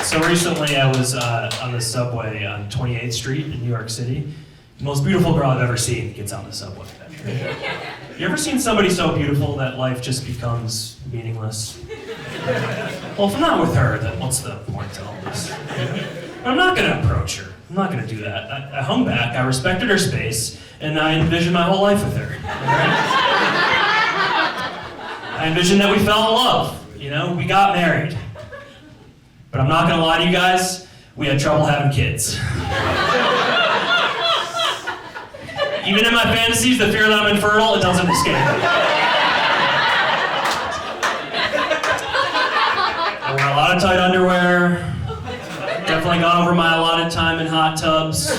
So recently I was on the subway on 28th Street in New York City. The most beautiful girl I've ever seen gets on the subway. You ever seen somebody so beautiful that life just becomes meaningless? Well, if I'm not with her, then what's the point to all this? But I'm not gonna approach her. I'm not gonna do that. I hung back, I respected her space, and I envisioned my whole life with her. Right? I envisioned that we fell in love. You know, we got married. But I'm not gonna lie to you guys, we had trouble having kids. Even in my fantasies, the fear that I'm infertile, it doesn't escape me. I wear a lot of tight underwear. Definitely gone over my allotted time in hot tubs.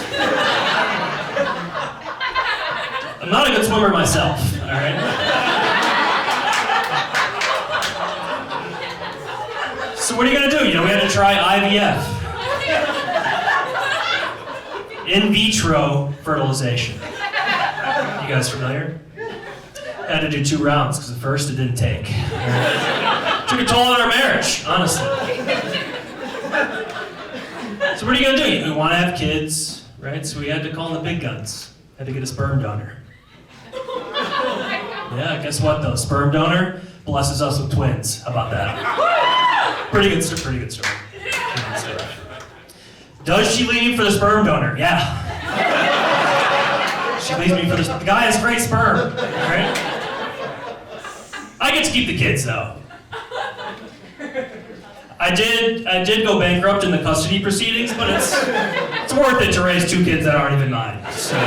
I'm not a good swimmer myself, all right? So what are you gonna do? You know, we had to try IVF. In vitro fertilization. You guys familiar? Had to do 2 rounds because the first it didn't take. Took a toll on our marriage, honestly. So what are you gonna do? You want to have kids, right? So we had to call in the big guns. Had to get a sperm donor. Yeah, guess what though? Sperm donor blesses us with twins. How about that? Pretty good story. Pretty good story. Does she leave me for the sperm donor? Yeah. She leaves me for the guy has great sperm, right? I get to keep the kids though. I did go bankrupt in the custody proceedings, but it's worth it to raise 2 kids that aren't even mine. So.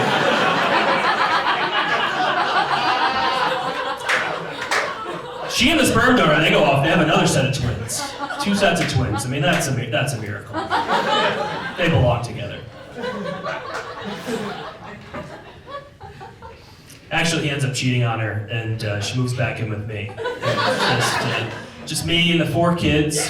She and the sperm donor, they go off, they have another set of twins. 2 sets of twins. I mean, that's a miracle. They belong together. Actually, he ends up cheating on her, and she moves back in with me. Just me and the 4 kids.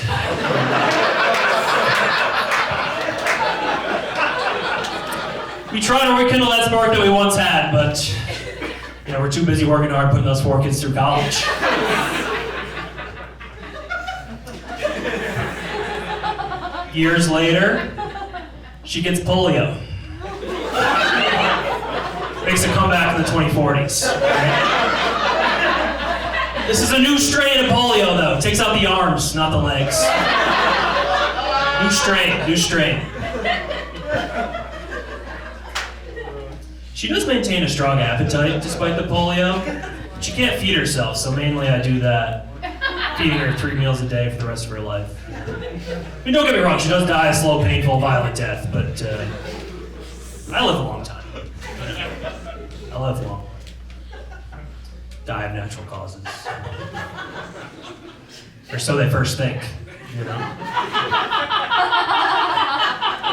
We try to rekindle that spark that we once had, but you know, we're too busy working hard putting those 4 kids through college. Years later, she gets polio. Makes a comeback in the 2040s. Right? This is a new strain of polio, though. It takes out the arms, not the legs. New strain. She does maintain a strong appetite despite the polio. But she can't feed herself, so mainly I do that. Feeding her 3 meals a day for the rest of her life. I mean, don't get me wrong, she does die a slow, painful, violent death, but I live a long time. I live long. Die of natural causes. Or so they first think, you know?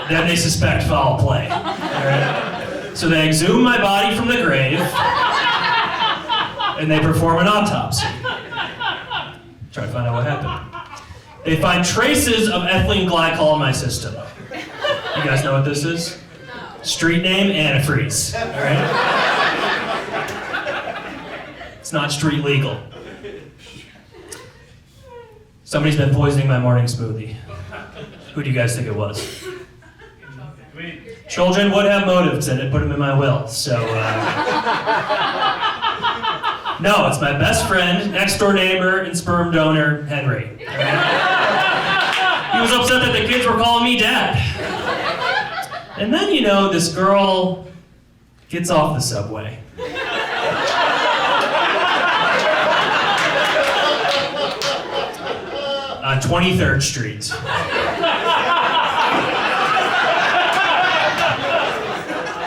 Then they suspect foul play, all right? So they exhume my body from the grave, and they perform an autopsy. Try to find out what happened. They find traces of ethylene glycol in my system. You guys know what this is? Street name, antifreeze, all right? It's not street legal. Somebody's been poisoning my morning smoothie. Who do you guys think it was? Children would have motives, and it put them in my will, so no, it's my best friend, next door neighbor, and sperm donor, Henry. He was upset that the kids were calling me dad. And then, you know, this girl gets off the subway. On 23rd Street.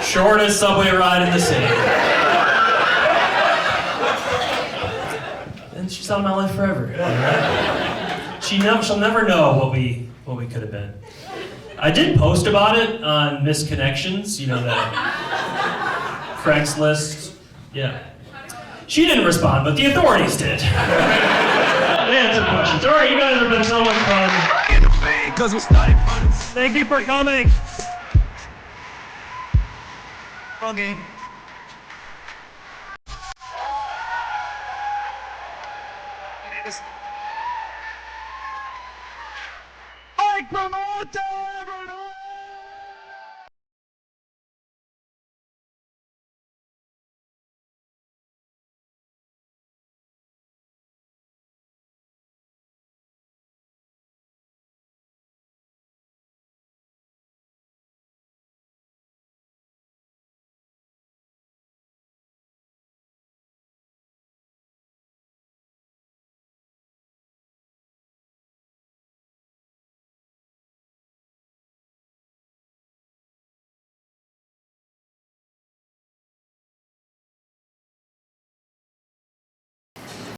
Shortest subway ride in the city. And she's out of my life forever. She'll never know what we could have been. I did post about it on Misconnections, you know, that Craigslist. Yeah. She didn't respond, but the authorities did. Answer questions. All right, you guys have been so much fun. Thank you for coming. Okay. Mike, out there,